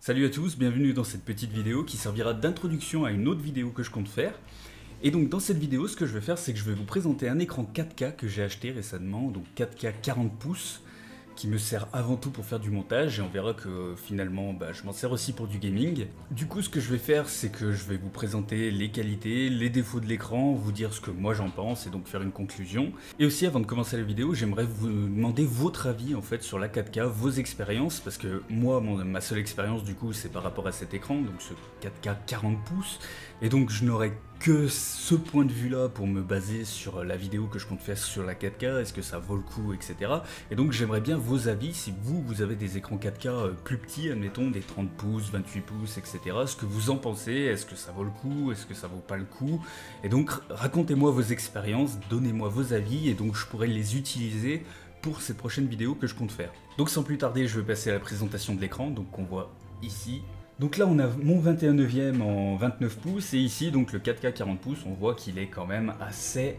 Salut à tous, bienvenue dans cette petite vidéo qui servira d'introduction à une autre vidéo que je compte faire. Et donc dans cette vidéo, ce que je vais faire, c'est que je vais vous présenter un écran 4K que j'ai acheté récemment, donc 4K 40 pouces, qui me sert avant tout pour faire du montage, et on verra que finalement je m'en sers aussi pour du gaming. Du coup, ce que je vais faire, c'est que je vais vous présenter les qualités, les défauts de l'écran, vous dire ce que moi j'en pense et donc faire une conclusion. Et aussi, avant de commencer la vidéo, j'aimerais vous demander votre avis en fait sur la 4K, vos expériences, parce que moi, ma seule expérience du coup, c'est par rapport à cet écran, donc ce 4K 40 pouces, et donc je n'aurai que ce point de vue là pour me baser sur la vidéo que je compte faire sur la 4K, est-ce que ça vaut le coup, etc. Et donc j'aimerais bien vos avis, si vous avez des écrans 4K plus petits, admettons des 30 pouces, 28 pouces, etc. Ce que vous en pensez, est-ce que ça vaut le coup, est-ce que ça vaut pas le coup? Et donc racontez-moi vos expériences, donnez-moi vos avis, et donc je pourrais les utiliser pour cette prochaine vidéo que je compte faire. Donc sans plus tarder, je vais passer à la présentation de l'écran, donc on voit ici. Donc là on a mon 21/9 en 29 pouces et ici donc le 4K 40 pouces, on voit qu'il est quand même assez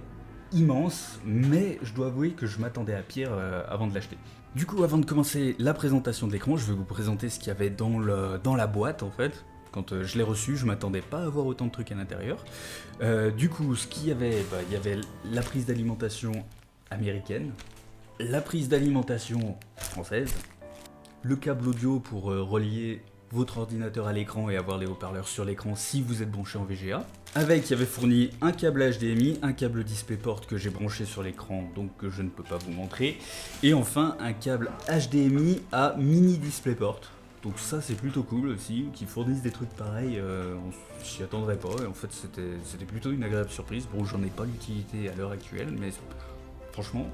immense, mais je dois avouer que je m'attendais à pire avant de l'acheter. Du coup, avant de commencer la présentation de l'écran, je vais vous présenter ce qu'il y avait dans la boîte en fait. Quand je l'ai reçu, je m'attendais pas à avoir autant de trucs à l'intérieur. Du coup, ce qu'il y avait, il y avait la prise d'alimentation américaine, la prise d'alimentation française, le câble audio pour relier votre ordinateur à l'écran et avoir les haut-parleurs sur l'écran si vous êtes branché en VGA. Avec, il y avait fourni un câble HDMI, un câble DisplayPort que j'ai branché sur l'écran, donc que je ne peux pas vous montrer. Et enfin, un câble HDMI à mini DisplayPort. Donc ça c'est plutôt cool aussi, qu'ils fournissent des trucs pareils, on s'y attendrait pas. Et en fait c'était plutôt une agréable surprise. Bon, j'en ai pas l'utilité à l'heure actuelle, mais franchement,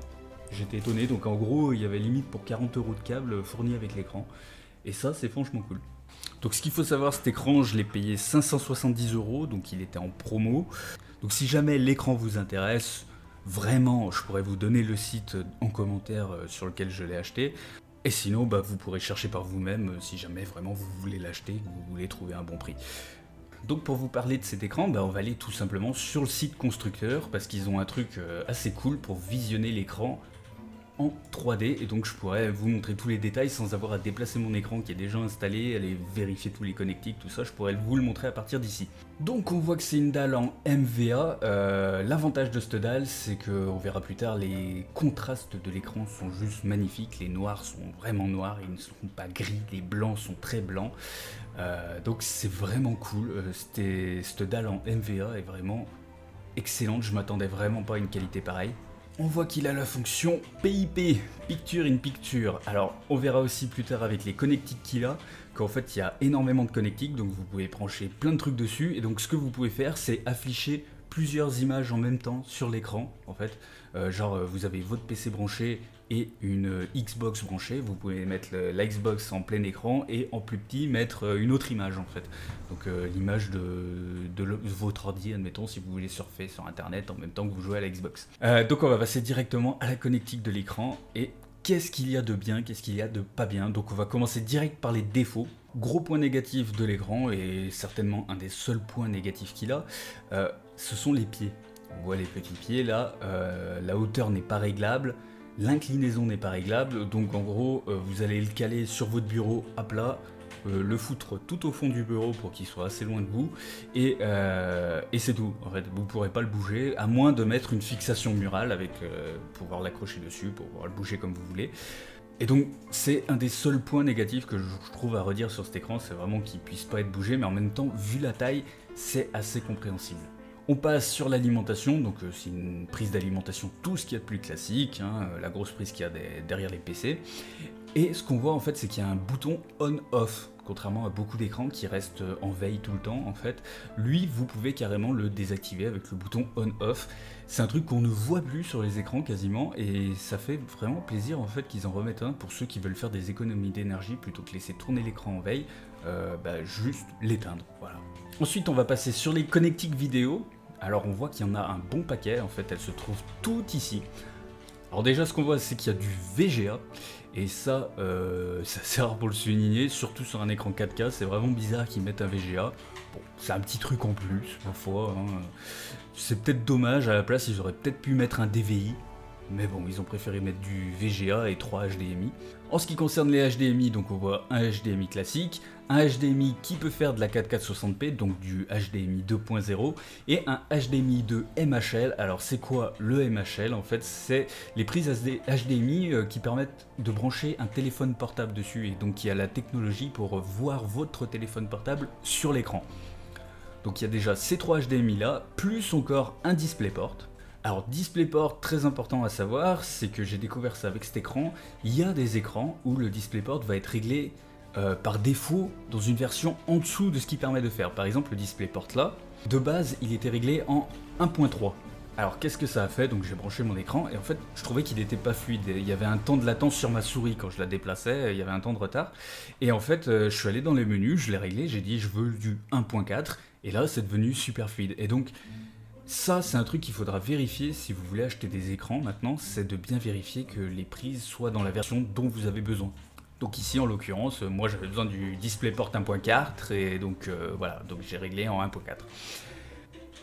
j'étais étonné. Donc en gros, il y avait limite pour 40 € de câble fourni avec l'écran. Et ça c'est franchement cool. Donc ce qu'il faut savoir, cet écran, je l'ai payé 570 €, donc il était en promo. Donc si jamais l'écran vous intéresse, vraiment, je pourrais vous donner le site en commentaire sur lequel je l'ai acheté. Et sinon, vous pourrez chercher par vous-même si jamais vraiment vous voulez l'acheter, que vous voulez trouver un bon prix. Donc pour vous parler de cet écran, on va aller tout simplement sur le site constructeur, parce qu'ils ont un truc assez cool pour visionner l'écran en 3D, et donc je pourrais vous montrer tous les détails sans avoir à déplacer mon écran qui est déjà installé, aller vérifier tous les connectiques, tout ça, je pourrais vous le montrer à partir d'ici. Donc on voit que c'est une dalle en MVA, l'avantage de cette dalle c'est que, on verra plus tard, les contrastes de l'écran sont juste magnifiques, les noirs sont vraiment noirs, ils ne sont pas gris, les blancs sont très blancs, donc c'est vraiment cool, cette dalle en MVA est vraiment excellente, je m'attendais vraiment pas à une qualité pareille. On voit qu'il a la fonction PIP, Picture in Picture. Alors, on verra aussi plus tard avec les connectiques qu'il a, qu'en fait, il y a énormément de connectiques, donc vous pouvez brancher plein de trucs dessus. Et donc, ce que vous pouvez faire, c'est afficher plusieurs images en même temps sur l'écran, en fait. Vous avez votre PC branché et une Xbox branchée, vous pouvez mettre la Xbox en plein écran et en plus petit mettre une autre image en fait. Donc l'image de votre ordi, admettons, si vous voulez surfer sur internet en même temps que vous jouez à la Xbox. Donc on va passer directement à la connectique de l'écran et qu'est-ce qu'il y a de bien, qu'est-ce qu'il y a de pas bien. Donc on va commencer direct par les défauts. Gros point négatif de l'écran et certainement un des seuls points négatifs qu'il a, ce sont les pieds. On voit les petits pieds là, la hauteur n'est pas réglable, l'inclinaison n'est pas réglable, donc en gros vous allez le caler sur votre bureau à plat, le foutre tout au fond du bureau pour qu'il soit assez loin de vous, et c'est tout. En fait, vous pourrez pas le bouger, à moins de mettre une fixation murale avec pouvoir l'accrocher dessus, pour pouvoir le bouger comme vous voulez. Et donc c'est un des seuls points négatifs que je trouve à redire sur cet écran, c'est vraiment qu'il puisse pas être bougé, mais en même temps, vu la taille, c'est assez compréhensible. On passe sur l'alimentation, donc c'est une prise d'alimentation tout ce qu'il y a de plus classique, hein, la grosse prise qu'il y a derrière les PC. Et ce qu'on voit en fait, c'est qu'il y a un bouton on-off, contrairement à beaucoup d'écrans qui restent en veille tout le temps en fait. Lui, vous pouvez carrément le désactiver avec le bouton on-off. C'est un truc qu'on ne voit plus sur les écrans quasiment, et ça fait vraiment plaisir en fait qu'ils en remettent un pour ceux qui veulent faire des économies d'énergie plutôt que laisser tourner l'écran en veille, juste l'éteindre, voilà. Ensuite on va passer sur les connectiques vidéo. Alors on voit qu'il y en a un bon paquet, en fait elles se trouvent toutes ici. Alors déjà ce qu'on voit c'est qu'il y a du VGA, et ça c'est rare pour le souligner, surtout sur un écran 4K, c'est vraiment bizarre qu'ils mettent un VGA. Bon, c'est un petit truc en plus, ma foi, hein. C'est peut-être dommage, à la place ils auraient peut-être pu mettre un DVI, mais bon, ils ont préféré mettre du VGA et 3 HDMI. En ce qui concerne les HDMI, donc on voit un HDMI classique, un HDMI qui peut faire de la 4K 60p, donc du HDMI 2.0, et un HDMI de MHL. Alors c'est quoi le MHL? En fait, c'est les prises HDMI qui permettent de brancher un téléphone portable dessus, et donc il y a la technologie pour voir votre téléphone portable sur l'écran. Donc il y a déjà ces 3 HDMI là, plus encore un DisplayPort. Alors DisplayPort, très important à savoir, c'est que j'ai découvert ça avec cet écran. Il y a des écrans où le DisplayPort va être réglé par défaut dans une version en dessous de ce qu'il permet de faire. Par exemple, le DisplayPort là, de base, il était réglé en 1.3. Alors qu'est-ce que ça a fait? Donc j'ai branché mon écran et en fait je trouvais qu'il n'était pas fluide. Il y avait un temps de latence sur ma souris quand je la déplaçais, il y avait un temps de retard. Et en fait je suis allé dans les menus, je l'ai réglé, j'ai dit je veux du 1.4 et là c'est devenu super fluide. Et donc ça, c'est un truc qu'il faudra vérifier si vous voulez acheter des écrans maintenant, c'est de bien vérifier que les prises soient dans la version dont vous avez besoin. Donc ici, en l'occurrence, moi j'avais besoin du DisplayPort 1.4 et donc voilà, donc j'ai réglé en 1.4.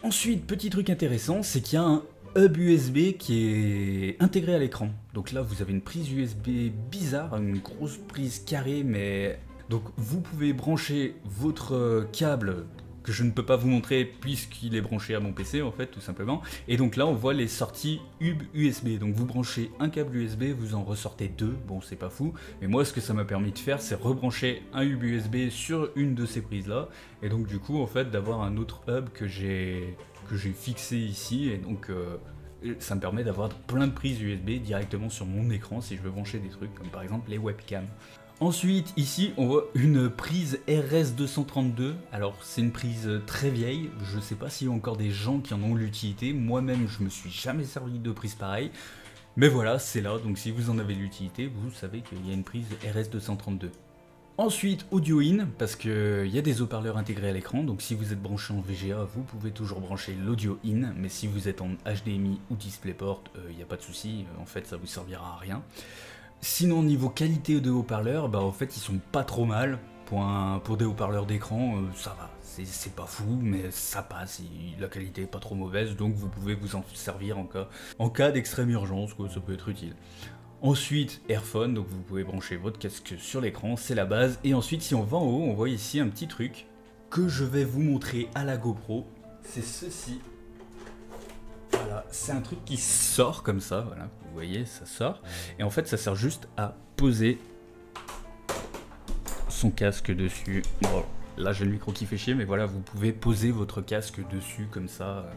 Ensuite, petit truc intéressant, c'est qu'il y a un hub USB qui est intégré à l'écran. Donc là, vous avez une prise USB bizarre, une grosse prise carrée, mais... Donc vous pouvez brancher votre câble que je ne peux pas vous montrer puisqu'il est branché à mon PC en fait tout simplement, et donc là on voit les sorties hub USB, donc vous branchez un câble USB, vous en ressortez deux, bon c'est pas fou, mais moi ce que ça m'a permis de faire c'est rebrancher un hub USB sur une de ces prises là, et donc du coup en fait d'avoir un autre hub que j'ai fixé ici, et donc ça me permet d'avoir plein de prises USB directement sur mon écran si je veux brancher des trucs comme par exemple les webcams. Ensuite, ici, on voit une prise RS232. Alors, c'est une prise très vieille. Je ne sais pas s'il y a encore des gens qui en ont l'utilité. Moi-même, je me suis jamais servi de prise pareille. Mais voilà, c'est là. Donc, si vous en avez l'utilité, vous savez qu'il y a une prise RS232. Ensuite, audio in, parce qu'il y a des haut-parleurs intégrés à l'écran. Donc, si vous êtes branché en VGA, vous pouvez toujours brancher l'audio in. Mais si vous êtes en HDMI ou DisplayPort, il n'y a pas de souci. En fait, ça vous servira à rien. Sinon, niveau qualité de haut-parleurs, bah en fait ils sont pas trop mal. Pour des haut-parleurs d'écran, ça va, c'est pas fou, mais ça passe, la qualité est pas trop mauvaise, donc vous pouvez vous en servir en cas d'extrême urgence, quoi, ça peut être utile. Ensuite, Airphone, donc vous pouvez brancher votre casque sur l'écran, c'est la base. Et ensuite, si on va en haut, on voit ici un petit truc que je vais vous montrer à la GoPro, c'est ceci. Voilà, c'est un truc qui sort comme ça, voilà, vous voyez, ça sort. Et en fait, ça sert juste à poser son casque dessus. Bon, là, j'ai le micro qui fait chier, mais voilà, vous pouvez poser votre casque dessus comme ça.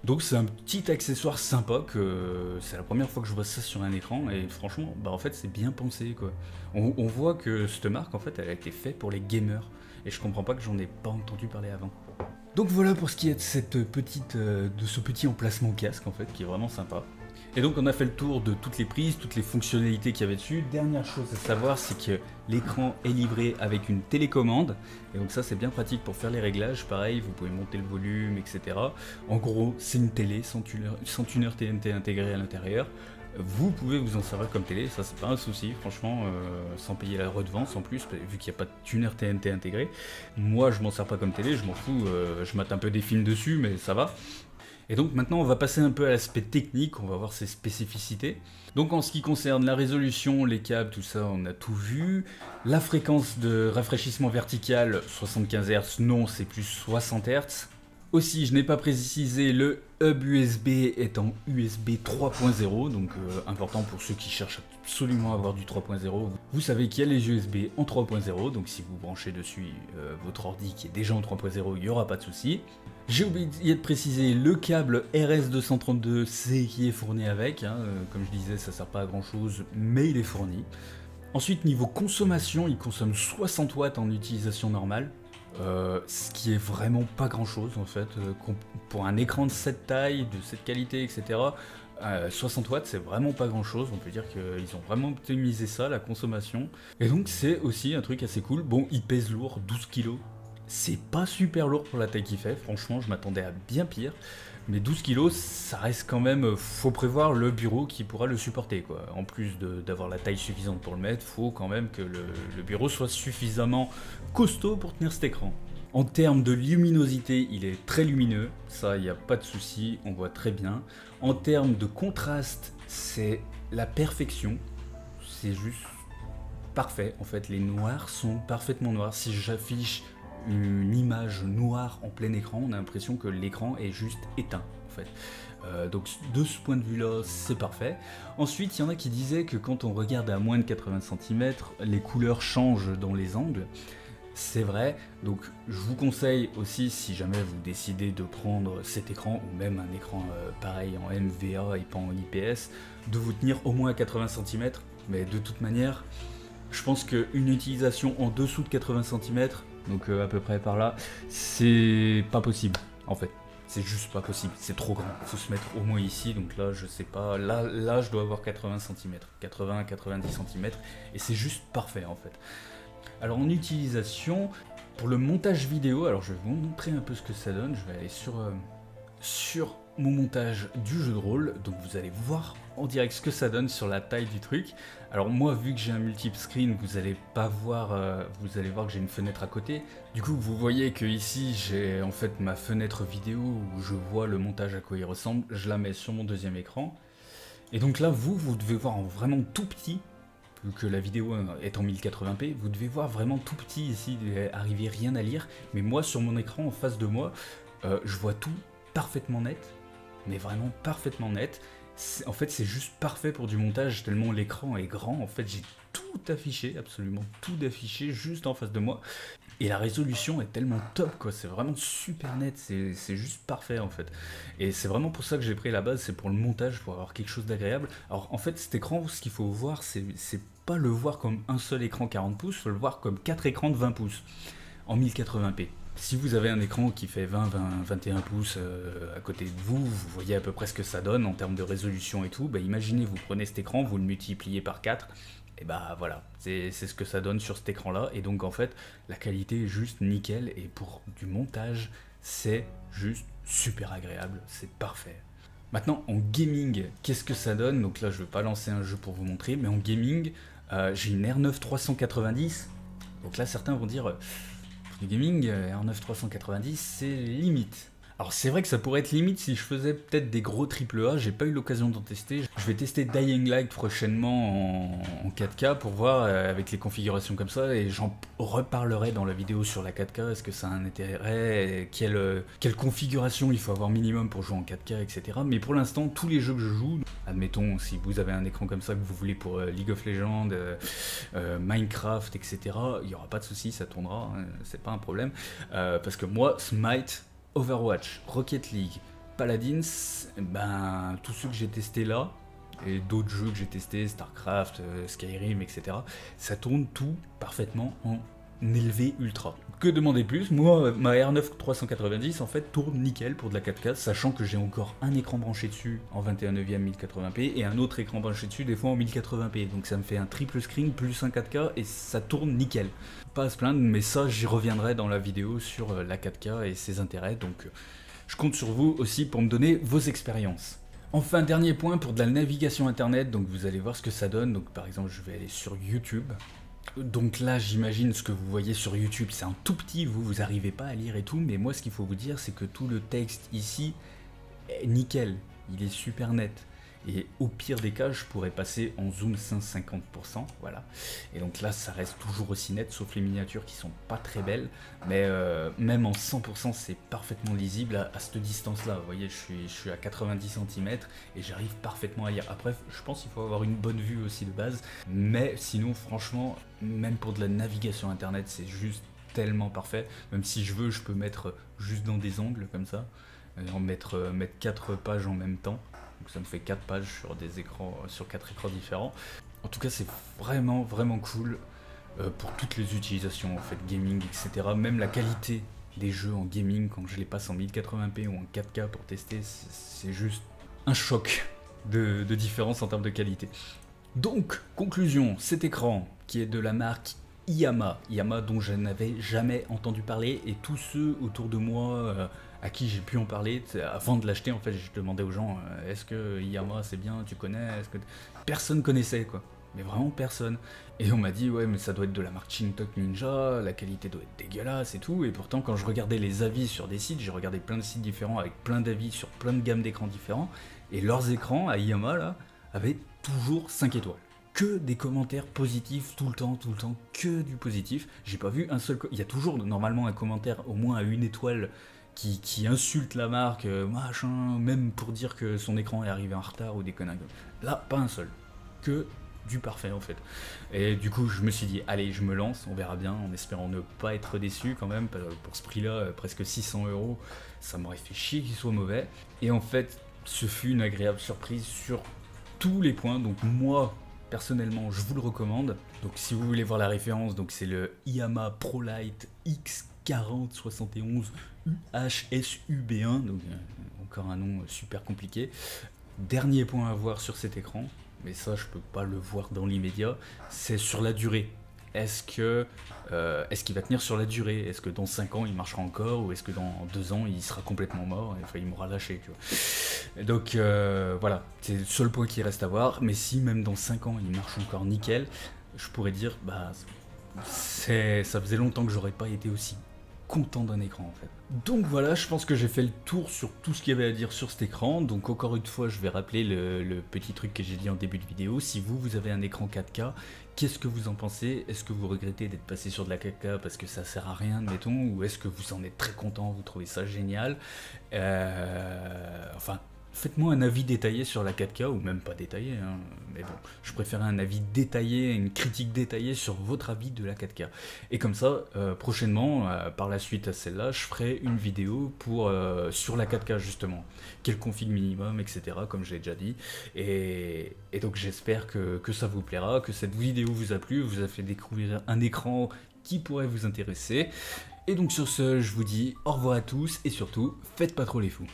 Donc c'est un petit accessoire sympa, que c'est la première fois que je vois ça sur un écran, et franchement, bah en fait, c'est bien pensé, quoi. On voit que cette marque, en fait, elle a été faite pour les gamers, et je comprends pas que j'en ai pas entendu parler avant. Donc voilà pour ce qui est de ce petit emplacement casque en fait, qui est vraiment sympa. Et donc on a fait le tour de toutes les prises, toutes les fonctionnalités qu'il y avait dessus. Dernière chose à savoir, c'est que l'écran est livré avec une télécommande. Et donc ça c'est bien pratique pour faire les réglages. Pareil, vous pouvez monter le volume, etc. En gros, c'est une télé sans tuner TNT intégré à l'intérieur. Vous pouvez vous en servir comme télé, ça c'est pas un souci, franchement, sans payer la redevance en plus, vu qu'il n'y a pas de tuner TNT intégré. Moi je m'en sers pas comme télé, je m'en fous, je mate un peu des films dessus, mais ça va. Et donc maintenant on va passer un peu à l'aspect technique, on va voir ses spécificités. Donc en ce qui concerne la résolution, les câbles, tout ça, on a tout vu. La fréquence de rafraîchissement vertical, 75 Hz, non, c'est plus 60 Hz. Aussi, je n'ai pas précisé, le hub USB est en USB 3.0, donc important pour ceux qui cherchent absolument à avoir du 3.0. Vous savez qu'il y a les USB en 3.0, donc si vous branchez dessus votre ordi qui est déjà en 3.0, il n'y aura pas de souci. J'ai oublié de préciser, le câble RS232, c'est qui est fourni avec, hein, comme je disais, ça sert pas à grand chose, mais il est fourni. Ensuite, niveau consommation, il consomme 60 watts en utilisation normale. Ce qui est vraiment pas grand chose en fait, pour un écran de cette taille, de cette qualité, etc. 60 watts c'est vraiment pas grand chose, on peut dire qu'ils ont vraiment optimisé ça, la consommation. Et donc c'est aussi un truc assez cool. Bon, il pèse lourd, 12 kg. C'est pas super lourd pour la taille qu'il fait, franchement je m'attendais à bien pire. Mais 12 kg, ça reste quand même, faut prévoir le bureau qui pourra le supporter, quoi. En plus d'avoir la taille suffisante pour le mettre, faut quand même que le bureau soit suffisamment costaud pour tenir cet écran. En termes de luminosité, il est très lumineux, ça il n'y a pas de souci, on voit très bien. En termes de contraste, c'est la perfection, c'est juste parfait en fait, les noirs sont parfaitement noirs. Si j'affiche une image noire en plein écran, on a l'impression que l'écran est juste éteint en fait. Donc de ce point de vue là, c'est parfait. Ensuite, il y en a qui disaient que quand on regarde à moins de 80 cm, les couleurs changent dans les angles. C'est vrai, donc je vous conseille aussi, si jamais vous décidez de prendre cet écran, ou même un écran pareil en MVA et pas en IPS, de vous tenir au moins à 80 cm, mais de toute manière, je pense qu'une utilisation en dessous de 80 cm, donc à peu près par là, c'est pas possible, en fait. C'est juste pas possible, c'est trop grand, faut se mettre au moins ici, donc là je sais pas, là je dois avoir 80 cm, 80-90 cm, et c'est juste parfait en fait. Alors en utilisation, pour le montage vidéo, alors je vais vous montrer un peu ce que ça donne, je vais aller sur mon montage du jeu de rôle, donc vous allez voir en direct ce que ça donne sur la taille du truc. Alors moi, vu que j'ai un multiple screen, vous allez pas voir, vous allez voir que j'ai une fenêtre à côté. Du coup, vous voyez que ici j'ai en fait ma fenêtre vidéo où je vois le montage à quoi il ressemble. Je la mets sur mon deuxième écran. Et donc là, vous devez voir en vraiment tout petit, vu que la vidéo est en 1080p, vous devez voir vraiment tout petit ici, arriver rien à lire. Mais moi, sur mon écran en face de moi, je vois tout parfaitement net, mais vraiment parfaitement net. En fait, c'est juste parfait pour du montage, tellement l'écran est grand. En fait, j'ai tout affiché, absolument tout affiché juste en face de moi. Et la résolution est tellement top, quoi. C'est vraiment super net, c'est juste parfait, en fait. Et c'est vraiment pour ça que j'ai pris la base, c'est pour le montage, pour avoir quelque chose d'agréable. Alors, en fait, cet écran, ce qu'il faut voir, c'est pas le voir comme un seul écran 40 pouces, il faut le voir comme 4 écrans de 20 pouces en 1080p. Si vous avez un écran qui fait 20-21 pouces à côté de vous, vous voyez à peu près ce que ça donne en termes de résolution et tout, bah imaginez, vous prenez cet écran, vous le multipliez par 4, et bah voilà, c'est ce que ça donne sur cet écran là, et donc en fait, la qualité est juste nickel, et pour du montage, c'est juste super agréable, c'est parfait. Maintenant, en gaming, qu'est-ce que ça donne? Donc là, je ne vais pas lancer un jeu pour vous montrer, mais en gaming, j'ai une R9 390, donc là, certains vont dire... Le gaming, R9 390, c'est limite. Alors c'est vrai que ça pourrait être limite si je faisais peut-être des gros AAA, j'ai pas eu l'occasion d'en tester. Je vais tester Dying Light prochainement en 4K pour voir avec les configurations comme ça, et j'en reparlerai dans la vidéo sur la 4K, est-ce que ça a un intérêt, quelle configuration il faut avoir minimum pour jouer en 4K, etc. Mais pour l'instant, tous les jeux que je joue, admettons si vous avez un écran comme ça que vous voulez pour League of Legends, Minecraft, etc., il n'y aura pas de souci, ça tournera, hein, c'est pas un problème, parce que moi, Smite, Overwatch, Rocket League, Paladins, ben tous ceux que j'ai testés là, et d'autres jeux que j'ai testés, Starcraft, Skyrim, etc., ça tourne tout parfaitement en élevé ultra. Que demander plus? Moi, ma R9 390 en fait tourne nickel pour de la 4K, sachant que j'ai encore un écran branché dessus en 21/9 1080p et un autre écran branché dessus des fois en 1080p, donc ça me fait un triple screen plus un 4K et ça tourne nickel. Pas à se plaindre, mais ça j'y reviendrai dans la vidéo sur la 4K et ses intérêts, donc je compte sur vous aussi pour me donner vos expériences. Enfin, dernier point pour de la navigation internet, donc vous allez voir ce que ça donne. Donc par exemple, je vais aller sur YouTube. Donc là, j'imagine ce que vous voyez sur YouTube, c'est un tout petit, vous n'arrivez pas à lire et tout, mais moi ce qu'il faut vous dire, c'est que tout le texte ici est nickel, il est super net. Et au pire des cas, je pourrais passer en zoom 150%, voilà. Et donc là, ça reste toujours aussi net, sauf les miniatures qui sont pas très belles. Mais même en 100%, c'est parfaitement lisible à cette distance-là. Vous voyez, je suis à 90 cm et j'arrive parfaitement à lire. Après, je pense qu'il faut avoir une bonne vue aussi de base. Mais sinon, franchement, même pour de la navigation internet, c'est juste tellement parfait. Même si je veux, je peux mettre juste dans des angles comme ça. Mettre 4 pages en même temps. Donc ça me fait 4 pages sur des écrans, sur 4 écrans différents. En tout cas, c'est vraiment cool pour toutes les utilisations en fait, gaming, etc. Même la qualité des jeux en gaming, quand je les passe en 1080p ou en 4K pour tester, c'est juste un choc de différence en termes de qualité. Donc, conclusion, cet écran qui est de la marque Yamaha dont je n'avais jamais entendu parler, et tous ceux autour de moi à qui j'ai pu en parler, avant de l'acheter en fait, je demandais aux gens est-ce que Yamaha c'est bien, tu connais, personne connaissait quoi. mais vraiment personne. Et on m'a dit ouais mais ça doit être de la marque Shintok Ninja, la qualité doit être dégueulasse et tout, et pourtant quand je regardais les avis sur des sites, j'ai regardé plein de sites différents avec plein d'avis sur plein de gammes d'écrans différents, et leurs écrans à Yamaha là avaient toujours 5 étoiles. Que des commentaires positifs tout le temps, que du positif. J'ai pas vu un seul... Il y a toujours normalement un commentaire au moins à 1 étoile qui insulte la marque, machin, même pour dire que son écran est arrivé en retard ou des conneries. Là, pas un seul. Que du parfait en fait. Et du coup, je me suis dit, allez, je me lance, on verra bien, en espérant ne pas être déçu quand même. Pour ce prix-là, presque 600 €, ça m'aurait fait chier qu'il soit mauvais. Et en fait, ce fut une agréable surprise sur tous les points. Donc moi, personnellement, je vous le recommande. Donc si vous voulez voir la référence, donc c'est le Yamaha ProLite X4071 UHSUB1, donc encore un nom super compliqué. Dernier point à voir sur cet écran, mais ça je peux pas le voir dans l'immédiat, c'est sur la durée. Est-ce qu'il va tenir sur la durée? Est-ce que dans 5 ans il marchera encore, ou est-ce que dans 2 ans il sera complètement mort, enfin il m'aura lâché, tu vois. Donc voilà, c'est le seul point qui reste à voir. Mais si même dans 5 ans il marche encore nickel, je pourrais dire bah ça faisait longtemps que j'aurais pas été aussi content d'un écran en fait. Donc voilà, je pense que j'ai fait le tour sur tout ce qu'il y avait à dire sur cet écran. Donc encore une fois, je vais rappeler le petit truc que j'ai dit en début de vidéo. Si vous avez un écran 4K, qu'est-ce que vous en pensez? Est-ce que vous regrettez d'être passé sur de la 4K parce que ça sert à rien, admettons, ou est-ce que vous en êtes très content, vous trouvez ça génial? Enfin, faites-moi un avis détaillé sur la 4K, ou même pas détaillé, hein, mais bon, je préférais un avis détaillé, une critique détaillée sur votre avis de la 4K. Et comme ça, prochainement, par la suite à celle-là, je ferai une vidéo sur la 4K justement. Quel config minimum, etc., comme je l'ai déjà dit. Et donc j'espère que ça vous plaira, que cette vidéo vous a plu, vous a fait découvrir un écran qui pourrait vous intéresser. Et donc sur ce, je vous dis au revoir à tous, et surtout, faites pas trop les fous.